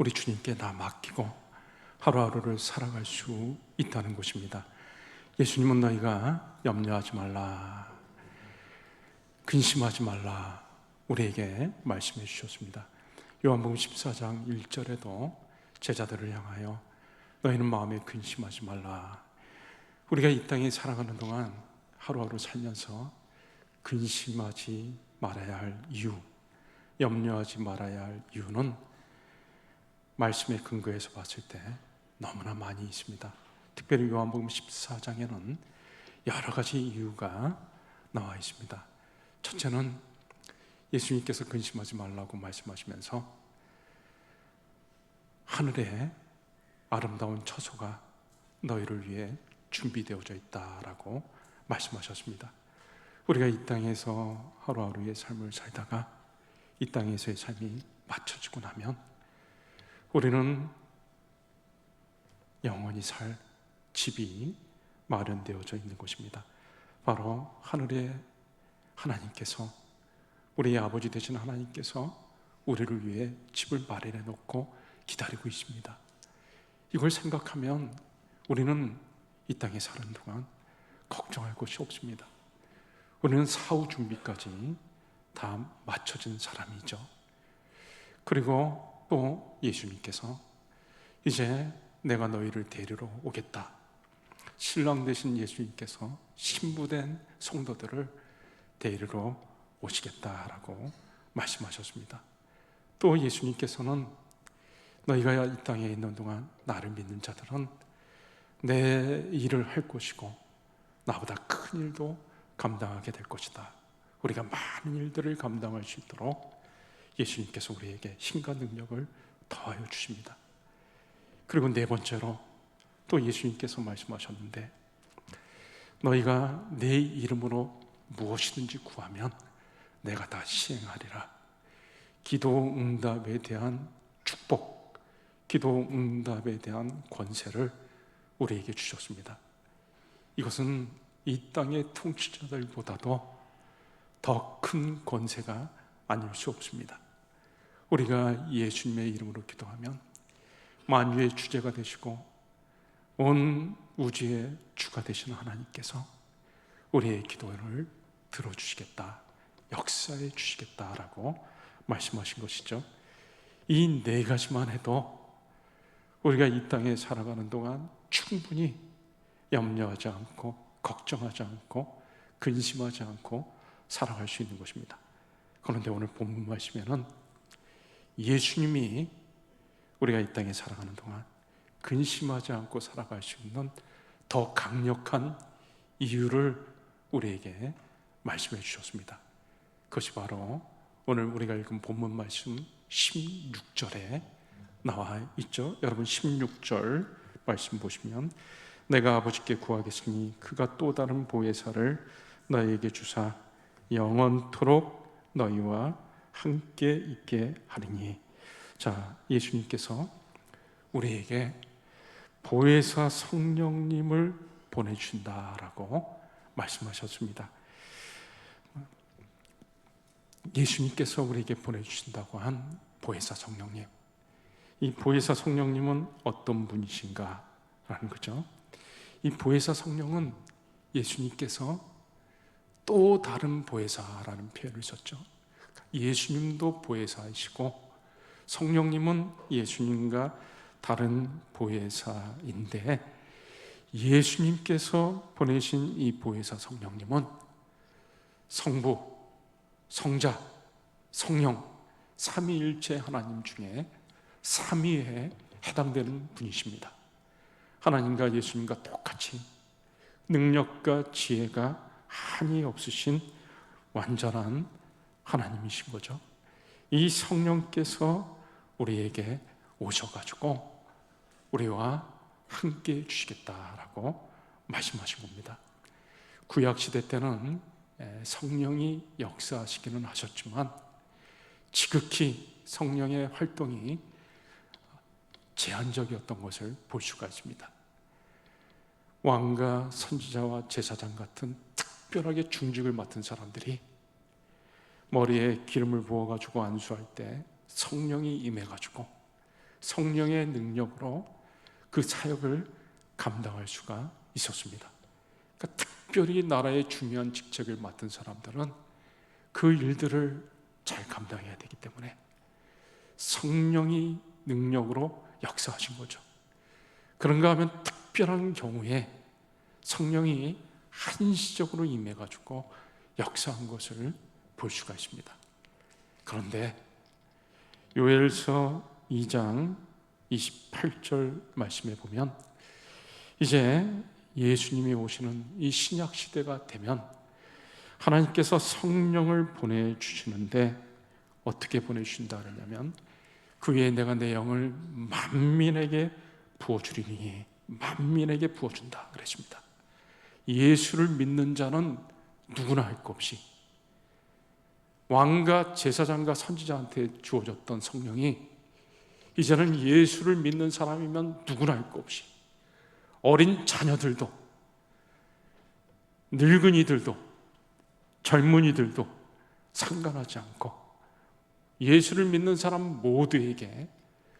우리 주님께 나 맡기고 하루하루를 살아갈 수 있다는 것입니다. 예수님은 너희가 염려하지 말라, 근심하지 말라 우리에게 말씀해 주셨습니다. 요한복음 14장 1절에도 제자들을 향하여 너희는 마음에 근심하지 말라. 우리가 이 땅에 살아가는 동안 하루하루 살면서 근심하지 말아야 할 이유, 염려하지 말아야 할 이유는 말씀의 근거에서 봤을 때 너무나 많이 있습니다. 특별히 요한복음 14장에는 여러 가지 이유가 나와 있습니다. 첫째는 예수님께서 근심하지 말라고 말씀하시면서 하늘에 아름다운 처소가 너희를 위해 준비되어져 있다라고 말씀하셨습니다. 우리가 이 땅에서 하루하루의 삶을 살다가 이 땅에서의 삶이 맞춰지고 나면 우리는 영원히 살 집이 마련되어져 있는 것입니다. 바로 하늘의 하나님께서, 우리의 아버지 되신 하나님께서 우리를 위해 집을 마련해 놓고 기다리고 있습니다. 이걸 생각하면 우리는 이 땅에 사는 동안 걱정할 것이 없습니다. 우리는 사후 준비까지 다 맞춰진 사람이죠. 그리고 또 예수님께서 이제 내가 너희를 데리러 오겠다, 신랑 되신 예수님께서 신부된 성도들을 데리러 오시겠다라고 말씀하셨습니다. 또 예수님께서는 너희가 이 땅에 있는 동안 나를 믿는 자들은 내 일을 할 것이고 나보다 큰 일도 감당하게 될 것이다. 우리가 많은 일들을 감당할 수 있도록 예수님께서 우리에게 힘과 능력을 더하여 주십니다. 그리고 네 번째로 또 예수님께서 말씀하셨는데 너희가 내 이름으로 무엇이든지 구하면 내가 다 시행하리라. 기도 응답에 대한 축복, 기도 응답에 대한 권세를 우리에게 주셨습니다. 이것은 이 땅의 통치자들보다도 더 큰 권세가 아닐 수 없습니다. 우리가 예수님의 이름으로 기도하면 만유의 주제가 되시고 온 우주의 주가 되시는 하나님께서 우리의 기도를 들어주시겠다, 역사해 주시겠다라고 말씀하신 것이죠. 이 네 가지만 해도 우리가 이 땅에 살아가는 동안 충분히 염려하지 않고 걱정하지 않고 근심하지 않고 살아갈 수 있는 것입니다. 그런데 오늘 본문 말씀에는 예수님이 우리가 이 땅에 살아가는 동안 근심하지 않고 살아갈 수 있는 더 강력한 이유를 우리에게 말씀해 주셨습니다. 그것이 바로 오늘 우리가 읽은 본문 말씀 16절에 나와 있죠. 여러분 16절 말씀 보시면 내가 아버지께 구하겠으니 그가 또 다른 보혜사를 너희에게 주사 영원토록 너희와 함께 있게 하리니. 자, 예수님께서 우리에게 보혜사 성령님을 보내주신다라고 말씀하셨습니다. 예수님께서 우리에게 보내주신다고 한 보혜사 성령님, 이 보혜사 성령님은 어떤 분이신가 라는 거죠. 이 보혜사 성령은 예수님께서 또 다른 보혜사라는 표현을 썼죠. 예수님도 보혜사이시고 성령님은 예수님과 다른 보혜사인데 예수님께서 보내신 이 보혜사 성령님은 성부, 성자, 성령 삼위일체 하나님 중에 삼위에 해당되는 분이십니다. 하나님과 예수님과 똑같이 능력과 지혜가 한이 없으신 완전한 하나님이신 거죠. 이 성령께서 우리에게 오셔가지고 우리와 함께 해주시겠다라고 말씀하신 겁니다. 구약시대 때는 성령이 역사하시기는 하셨지만 지극히 성령의 활동이 제한적이었던 것을 볼 수가 있습니다. 왕과 선지자와 제사장 같은 특별하게 중직을 맡은 사람들이 머리에 기름을 부어가지고 안수할 때 성령이 임해가지고 성령의 능력으로 그 사역을 감당할 수가 있었습니다. 그러니까 특별히 나라의 중요한 직책을 맡은 사람들은 그 일들을 잘 감당해야 되기 때문에 성령이 능력으로 역사하신 거죠. 그런가 하면 특별한 경우에 성령이 한시적으로 임해가지고 역사한 것을 볼 수가 있습니다. 그런데 요엘서 2장 28절 말씀에 보면 이제 예수님이 오시는 이 신약 시대가 되면 하나님께서 성령을 보내주시는데 어떻게 보내주신다 그러냐면 그 위에 내가 내 영을 만민에게 부어주리니 만민에게 부어준다 그랬습니다. 예수를 믿는 자는 누구나 할 것 없이 왕과 제사장과 선지자한테 주어졌던 성령이 이제는 예수를 믿는 사람이면 누구나 할 것 없이 어린 자녀들도 늙은이들도 젊은이들도 상관하지 않고 예수를 믿는 사람 모두에게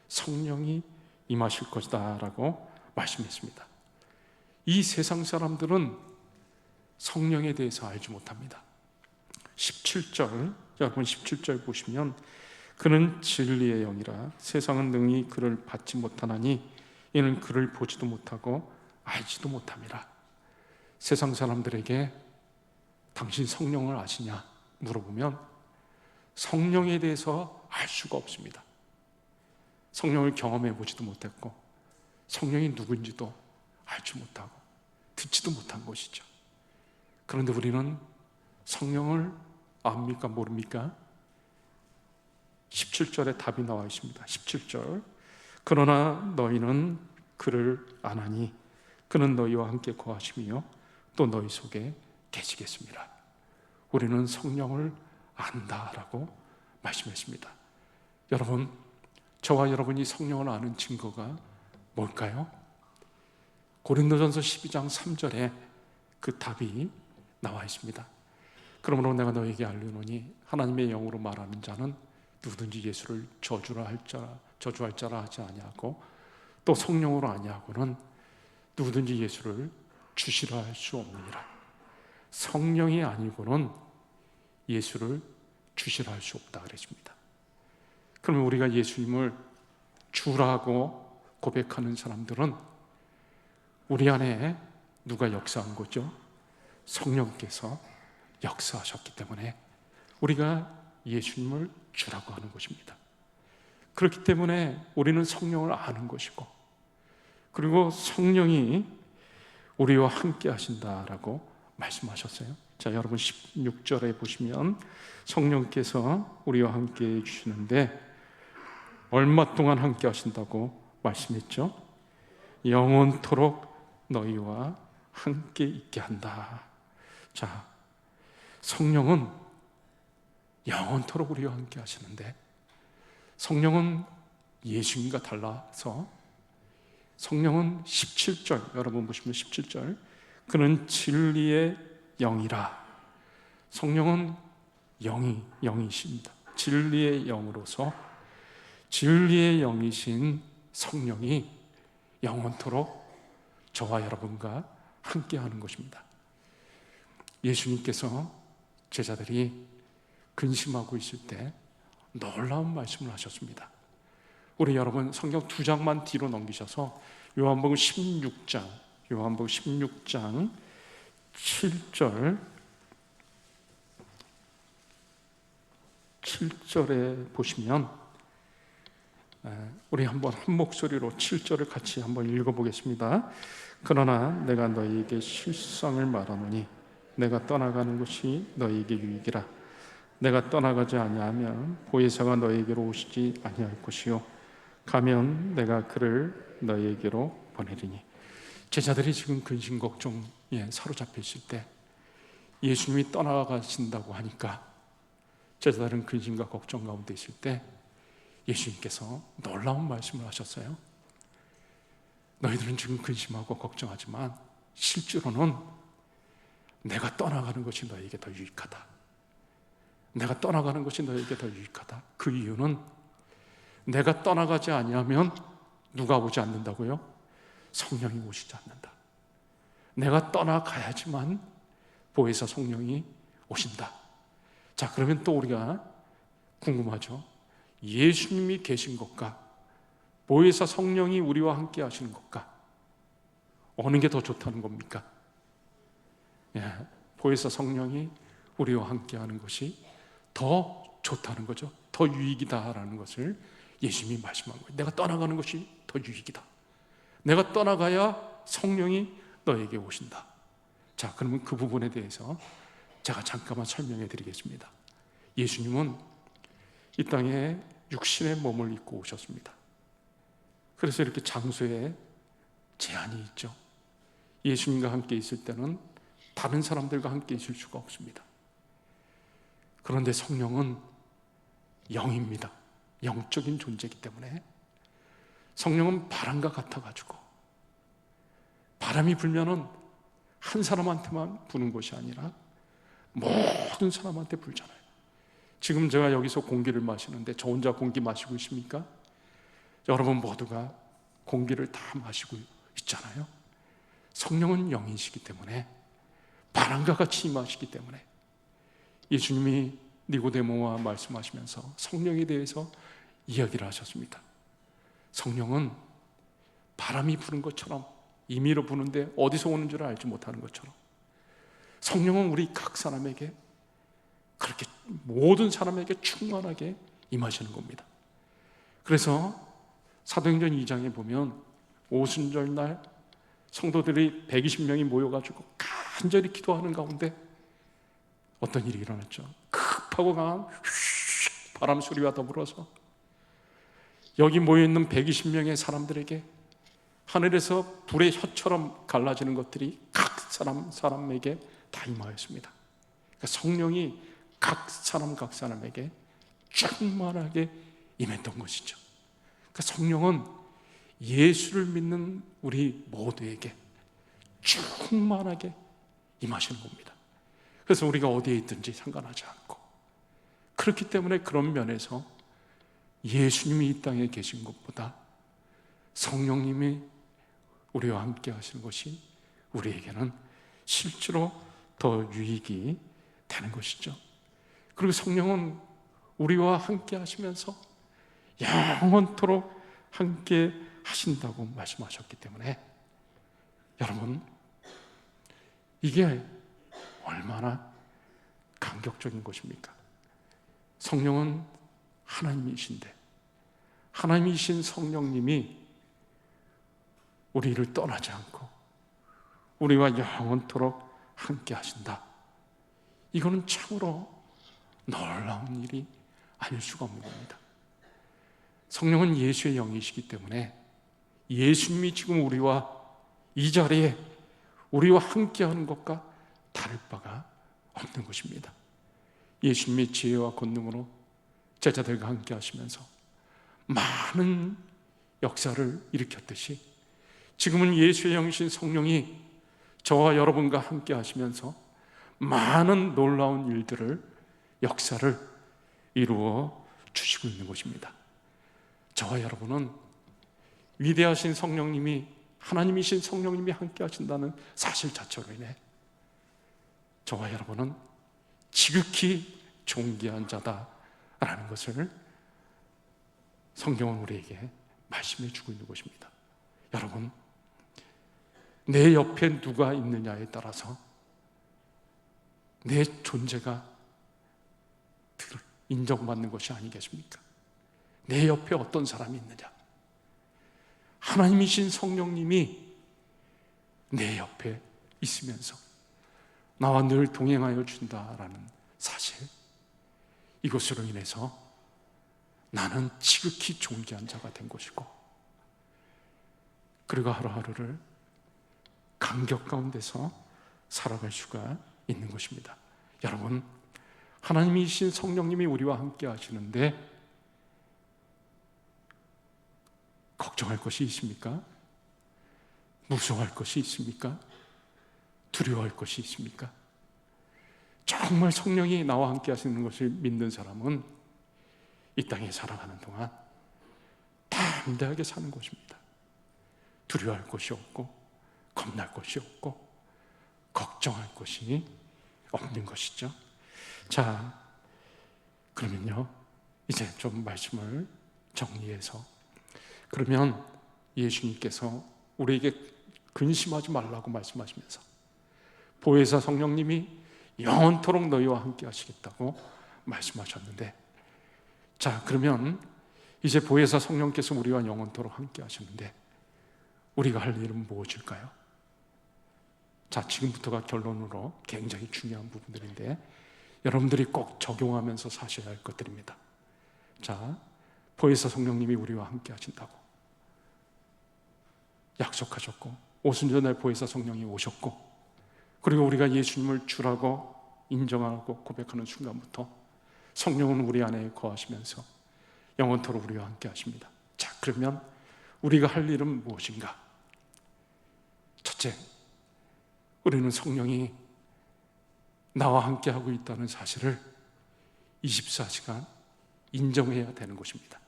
성령이 임하실 것이다 라고 말씀했습니다. 이 세상 사람들은 성령에 대해서 알지 못합니다. 17절, 여러분 17절 보시면 그는 진리의 영이라 세상은 능히 그를 받지 못하나니 이는 그를 보지도 못하고 알지도 못함이라. 세상 사람들에게 당신 성령을 아시냐 물어보면 성령에 대해서 알 수가 없습니다. 성령을 경험해 보지도 못했고 성령이 누구인지도 알지 못하고 듣지도 못한 것이죠. 그런데 우리는 성령을 압니까 모릅니까? 17절에 답이 나와 있습니다. 17절 그러나 너희는 그를 아나니 그는 너희와 함께 거하시며 또 너희 속에 계시겠습니다. 우리는 성령을 안다라고 말씀했습니다. 여러분, 저와 여러분이 성령을 아는 증거가 뭘까요? 고린도전서 12장 3절에 그 답이 나와 있습니다. 그러므로 내가 너에게 알려노니 하나님의 영으로 말하는 자는 누구든지 예수를 저주할 자라 하지 아니하고 또 성령으로 아니하고는 누구든지 예수를 주시라 할 수 없느니라. 성령이 아니고는 예수를 주시라 할 수 없다 그랬습니다. 그러면 우리가 예수님을 주라고 고백하는 사람들은 우리 안에 누가 역사한 거죠? 성령께서 역사하셨기 때문에 우리가 예수님을 주라고 하는 것입니다. 그렇기 때문에 우리는 성령을 아는 것이고 그리고 성령이 우리와 함께 하신다라고 말씀하셨어요. 자, 여러분 16절에 보시면 성령께서 우리와 함께 해주시는데 얼마 동안 함께 하신다고 말씀했죠? 영원토록 너희와 함께 있게 한다. 자, 성령은 영원토록 우리와 함께 하시는데 성령은 예수님과 달라서 성령은 17절 여러분 보시면 17절 그는 진리의 영이라. 성령은 영이십니다. 진리의 영으로서 진리의 영이신 성령이 영원토록 저와 여러분과 함께하는 것입니다. 예수님께서 제자들이 근심하고 있을 때 놀라운 말씀을 하셨습니다. 우리 여러분 성경 2장만 뒤로 넘기셔서 요한복음 16장 7절에 보시면 우리 한번 한 목소리로 7절을 같이 한번 읽어보겠습니다. 그러나 내가 너희에게 실상을 말하노니 내가 떠나가는 것이 너희에게 유익이라. 내가 떠나가지 아니하면 보혜사가 너희에게로 오시지 아니할 것이요 가면 내가 그를 너희에게로 보내리니. 제자들이 지금 근심 걱정에 사로잡혀 있을 때 예수님이 떠나가신다고 하니까 제자들은 근심과 걱정 가운데 있을 때 예수님께서 놀라운 말씀을 하셨어요. 너희들은 지금 근심하고 걱정하지만 실제로는 내가 떠나가는 것이 너희에게 더 유익하다. 내가 떠나가는 것이 너희에게 더 유익하다. 그 이유는 내가 떠나가지 아니하면 누가 오지 않는다고요? 성령이 오시지 않는다. 내가 떠나가야지만 보혜사 성령이 오신다. 자, 그러면 또 우리가 궁금하죠. 예수님이 계신 것과 보혜사 성령이 우리와 함께 하시는 것과 어느 게 더 좋다는 겁니까? 예, 보혜사 성령이 우리와 함께 하는 것이 더 좋다는 거죠. 더 유익이다라는 것을 예수님이 말씀한 거예요. 내가 떠나가는 것이 더 유익이다. 내가 떠나가야 성령이 너에게 오신다. 자, 그러면 그 부분에 대해서 제가 잠깐만 설명해 드리겠습니다. 예수님은 이 땅에 육신의 몸을 입고 오셨습니다. 그래서 이렇게 장소에 제한이 있죠. 예수님과 함께 있을 때는 다른 사람들과 함께 있을 수가 없습니다. 그런데 성령은 영입니다. 영적인 존재이기 때문에 성령은 바람과 같아가지고 바람이 불면은 한 사람한테만 부는 것이 아니라 모든 사람한테 불잖아요. 지금 제가 여기서 공기를 마시는데 저 혼자 공기 마시고 있습니까? 여러분 모두가 공기를 다 마시고 있잖아요. 성령은 영이시기 때문에 바람과 같이 임하시기 때문에 예수님이 니고데모와 말씀하시면서 성령에 대해서 이야기를 하셨습니다. 성령은 바람이 부는 것처럼 임의로 부는데 어디서 오는 줄 알지 못하는 것처럼 성령은 우리 각 사람에게 그렇게 모든 사람에게 충만하게 임하시는 겁니다. 그래서 사도행전 2장에 보면 오순절날 성도들이 120명이 모여가지고 간절히 기도하는 가운데 어떤 일이 일어났죠. 급하고 강한 바람 소리와 더불어서 여기 모여있는 120명의 사람들에게 하늘에서 불의 혀처럼 갈라지는 것들이 각 사람에게 다 임하였습니다. 그러니까 성령이 각 사람에게 충만하게 임했던 것이죠. 그러니까 성령은 예수를 믿는 우리 모두에게 충만하게 임하시는 겁니다. 그래서 우리가 어디에 있든지 상관하지 않고, 그렇기 때문에 그런 면에서 예수님이 이 땅에 계신 것보다 성령님이 우리와 함께 하시는 것이 우리에게는 실제로 더 유익이 되는 것이죠. 그리고 성령은 우리와 함께 하시면서 영원토록 함께 하신다고 말씀하셨기 때문에 여러분, 이게 얼마나 감격적인 것입니까? 성령은 하나님이신데 하나님이신 성령님이 우리를 떠나지 않고 우리와 영원토록 함께 하신다. 이거는 참으로 놀라운 일이 아닐 수가 없는 겁니다. 성령은 예수의 영이시기 때문에 예수님이 지금 우리와 이 자리에 우리와 함께하는 것과 다를 바가 없는 것입니다. 예수님의 지혜와 권능으로 제자들과 함께 하시면서 많은 역사를 일으켰듯이 지금은 예수의 영이신 성령이 저와 여러분과 함께 하시면서 많은 놀라운 일들을, 역사를 이루어 주시고 있는 것입니다. 저와 여러분은 위대하신 성령님이, 하나님이신 성령님이 함께 하신다는 사실 자체로 인해 저와 여러분은 지극히 존귀한 자다라는 것을 성경은 우리에게 말씀해 주고 있는 것입니다. 여러분, 내 옆에 누가 있느냐에 따라서 내 존재가 인정받는 것이 아니겠습니까? 내 옆에 어떤 사람이 있느냐? 하나님이신 성령님이 내 옆에 있으면서 나와 늘 동행하여 준다라는 사실, 이것으로 인해서 나는 지극히 존귀한 자가 된 것이고, 그리고 하루하루를 감격 가운데서 살아갈 수가 있는 것입니다. 여러분, 하나님이신 성령님이 우리와 함께 하시는데 걱정할 것이 있습니까? 무서워할 것이 있습니까? 두려워할 것이 있습니까? 정말 성령이 나와 함께 하시는 것을 믿는 사람은 이 땅에 살아가는 동안 담대하게 사는 것입니다. 두려워할 것이 없고 겁날 것이 없고 걱정할 것이 없는 것이죠. 자, 그러면요, 이제 좀 말씀을 정리해서, 그러면 예수님께서 우리에게 근심하지 말라고 말씀하시면서 보혜사 성령님이 영원토록 너희와 함께 하시겠다고 말씀하셨는데, 자, 그러면 이제 보혜사 성령께서 우리와 영원토록 함께 하시는데 우리가 할 일은 무엇일까요? 자, 지금부터가 결론으로 굉장히 중요한 부분들인데 여러분들이 꼭 적용하면서 사셔야 할 것들입니다. 자, 보혜사 성령님이 우리와 함께 하신다고 약속하셨고, 오순절날 보혜사 성령이 오셨고, 그리고 우리가 예수님을 주라고 인정하고 고백하는 순간부터 성령은 우리 안에 거하시면서 영원토록 우리와 함께 하십니다. 자, 그러면 우리가 할 일은 무엇인가? 첫째, 우리는 성령이 나와 함께 하고 있다는 사실을 24시간 인정해야 되는 것입니다.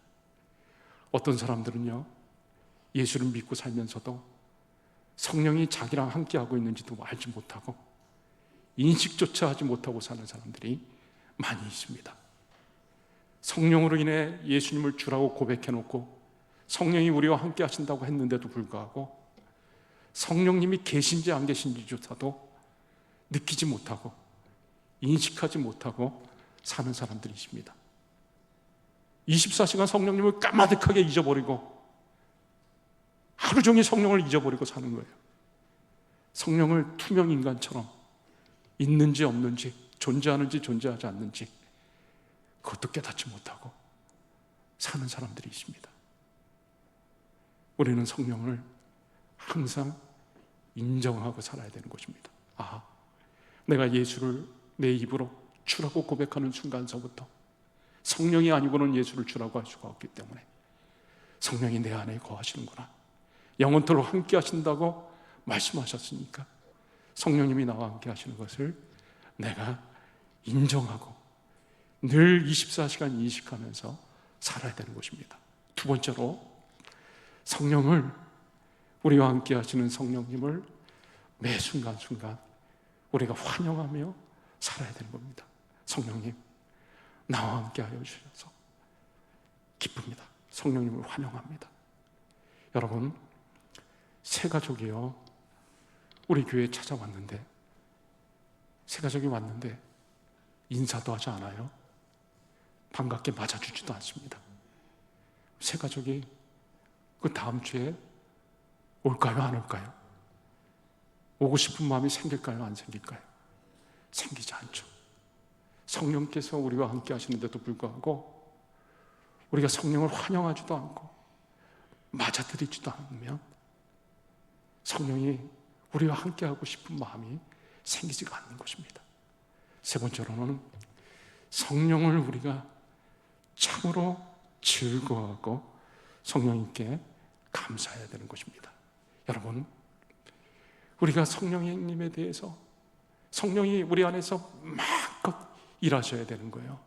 어떤 사람들은요, 예수를 믿고 살면서도 성령이 자기랑 함께 하고 있는지도 알지 못하고 인식조차 하지 못하고 사는 사람들이 많이 있습니다. 성령으로 인해 예수님을 주라고 고백해놓고 성령이 우리와 함께 하신다고 했는데도 불구하고 성령님이 계신지 안 계신지조차도 느끼지 못하고 인식하지 못하고 사는 사람들이 있습니다. 24시간 성령님을 까마득하게 잊어버리고 하루 종일 성령을 잊어버리고 사는 거예요. 성령을 투명인간처럼 있는지 없는지, 존재하는지 존재하지 않는지 그것도 깨닫지 못하고 사는 사람들이 있습니다. 우리는 성령을 항상 인정하고 살아야 되는 것입니다. 아, 내가 예수를 내 입으로 주라고 고백하는 순간서부터 성령이 아니고는 예수를 주라고 할 수가 없기 때문에 성령이 내 안에 거하시는구나, 영원토록 함께 하신다고 말씀하셨으니까 성령님이 나와 함께 하시는 것을 내가 인정하고 늘 24시간 인식하면서 살아야 되는 것입니다. 두 번째로, 성령을, 우리와 함께 하시는 성령님을 매 순간순간 우리가 환영하며 살아야 되는 겁니다. 성령님, 나와 함께 하여 주셔서 기쁩니다. 성령님을 환영합니다. 여러분, 새 가족이요, 우리 교회에 찾아왔는데, 새 가족이 왔는데 인사도 하지 않아요. 반갑게 맞아주지도 않습니다. 새 가족이 그 다음 주에 올까요, 안 올까요? 오고 싶은 마음이 생길까요, 안 생길까요? 생기지 않죠. 성령께서 우리와 함께 하시는데도 불구하고 우리가 성령을 환영하지도 않고 맞아들이지도 않으면 성령이 우리와 함께 하고 싶은 마음이 생기지가 않는 것입니다. 세 번째로는 성령을 우리가 참으로 즐거워하고 성령님께 감사해야 되는 것입니다. 여러분, 우리가 성령님에 대해서, 성령이 우리 안에서 마음껏 일하셔야 되는 거예요.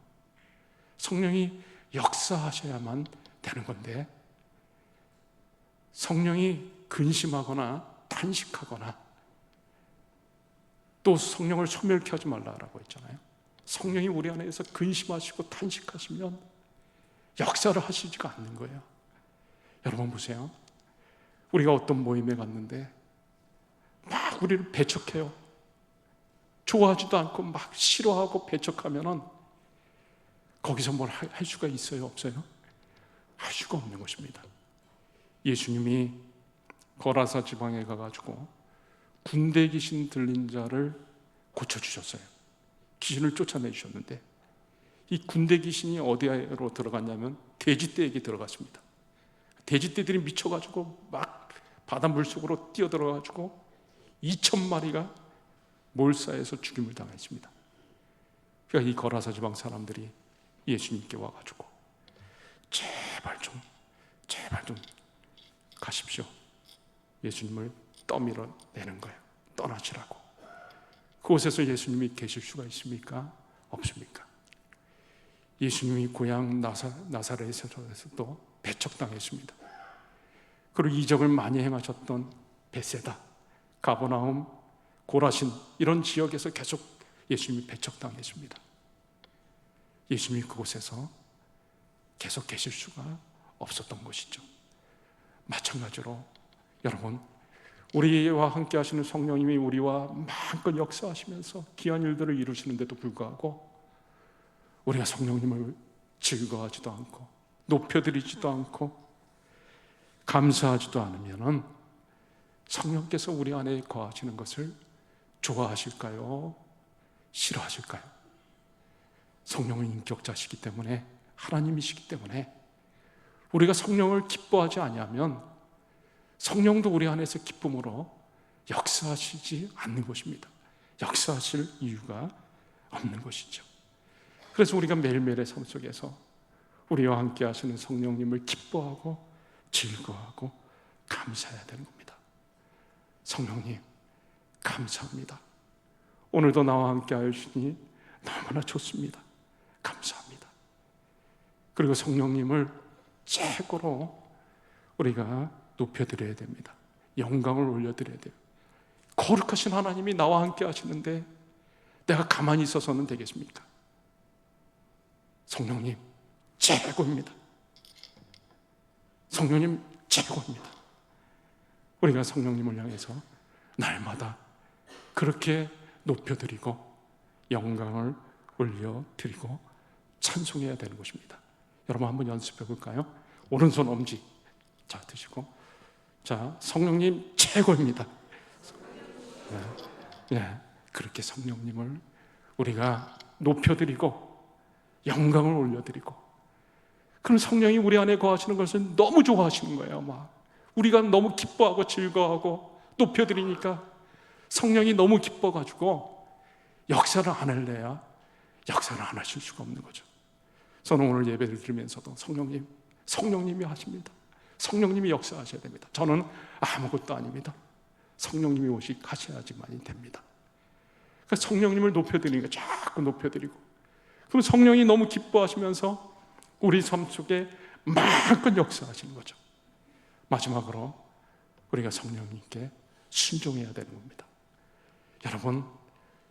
성령이 역사하셔야만 되는 건데, 성령이 근심하거나 탄식하거나, 또 성령을 소멸케 하지 말라라고 했잖아요. 성령이 우리 안에서 근심하시고 탄식하시면 역사를 하시지가 않는 거예요. 여러분 보세요. 우리가 어떤 모임에 갔는데 막 우리를 배척해요. 좋아하지도 않고 막 싫어하고 배척하면은 거기서 뭘 할 수가 있어요, 없어요? 할 수가 없는 것입니다. 예수님이 거라사 지방에 가가지고 군대 귀신 들린 자를 고쳐주셨어요. 귀신을 쫓아내주셨는데, 이 군대 귀신이 어디로 들어갔냐면 돼지떼에게 들어갔습니다. 돼지떼들이 미쳐가지고 막 바다 물속으로 뛰어들어가지고 2,000마리가 몰사해서 죽임을 당했습니다. 그러니까 이 거라사 지방 사람들이 예수님께 와가지고 제발 좀 가십시오. 예수님을 떠밀어내는 거예요. 떠나시라고. 그곳에서 예수님이 계실 수가 있습니까? 없습니까? 예수님이 고향 나사렛에서도 배척당했습니다. 그리고 이적을 많이 행하셨던 베세다, 가버나움, 고라신 이런 지역에서 계속 예수님이 배척당했습니다. 예수님이 그곳에서 계속 계실 수가 없었던 것이죠. 마찬가지로 여러분, 우리와 함께 하시는 성령님이 우리와 마음껏 역사하시면서 귀한 일들을 이루시는데도 불구하고 우리가 성령님을 즐거워하지도 않고 높여드리지도 않고 감사하지도 않으면 성령께서 우리 안에 거하시는 것을 좋아하실까요? 싫어하실까요? 성령은 인격자시기 때문에, 하나님이시기 때문에 우리가 성령을 기뻐하지 아니하면 성령도 우리 안에서 기쁨으로 역사하시지 않는 것입니다. 역사하실 이유가 없는 것이죠. 그래서 우리가 매일매일의 삶 속에서 우리와 함께 하시는 성령님을 기뻐하고 즐거워하고 감사해야 되는 겁니다. 성령님 감사합니다. 오늘도 나와 함께 하시니 너무나 좋습니다. 감사합니다. 그리고 성령님을 최고로 우리가 높여드려야 됩니다. 영광을 올려드려야 돼요. 거룩하신 하나님이 나와 함께 하시는데 내가 가만히 있어서는 되겠습니까? 성령님 최고입니다. 성령님 최고입니다. 우리가 성령님을 향해서 날마다 그렇게 높여드리고 영광을 올려드리고 찬송해야 되는 것입니다. 여러분 한번 연습해 볼까요? 오른손 엄지 자 드시고, 자 성령님 최고입니다. 그렇게 성령님을 우리가 높여드리고 영광을 올려드리고, 그럼 성령이 우리 안에 거하시는 것을 너무 좋아하시는 거예요. 막 우리가 너무 기뻐하고 즐거워하고 높여드리니까 성령이 너무 기뻐가지고 역사를 안 할래야 역사를 안 하실 수가 없는 거죠. 저는 오늘 예배를 드리면서도 성령님이 하십니다. 성령님이 역사하셔야 됩니다. 저는 아무것도 아닙니다. 성령님이 하셔야지만이 됩니다. 그러니까 성령님을 높여드리니까 자꾸 높여드리고, 그럼 성령이 너무 기뻐하시면서 우리 삶 속에 마음껏 역사하시는 거죠. 마지막으로 우리가 성령님께 순종해야 되는 겁니다. 여러분,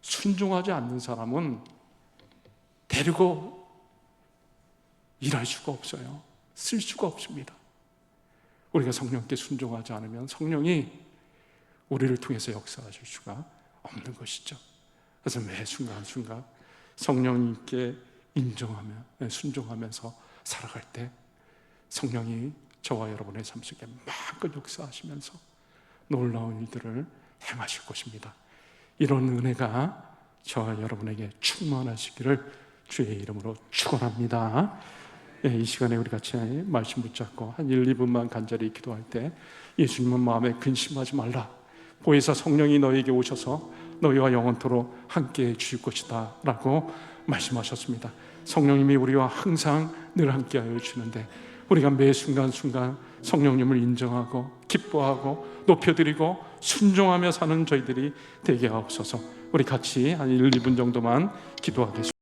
순종하지 않는 사람은 데리고 일할 수가 없어요. 쓸 수가 없습니다. 우리가 성령께 순종하지 않으면 성령이 우리를 통해서 역사하실 수가 없는 것이죠. 그래서 매 순간순간 성령님께 인정하며 순종하면서 살아갈 때 성령이 저와 여러분의 삶 속에 마음껏 역사하시면서 놀라운 일들을 행하실 것입니다. 이런 은혜가 저와 여러분에게 충만하시기를 주의 이름으로 축원합니다. 이 시간에 우리 같이 말씀 붙잡고 한 1, 2분만 간절히 기도할 때, 예수님은 마음에 근심하지 말라, 보혜사 성령이 너에게 오셔서 너희와 영원토록 함께해 주실 것이다 라고 말씀하셨습니다. 성령님이 우리와 항상 늘 함께하여 주시는데 우리가 매 순간순간 성령님을 인정하고 기뻐하고 높여드리고 순종하며 사는 저희들이 되게 하옵소서. 우리 같이 한 1, 2분 정도만 기도하겠습니다.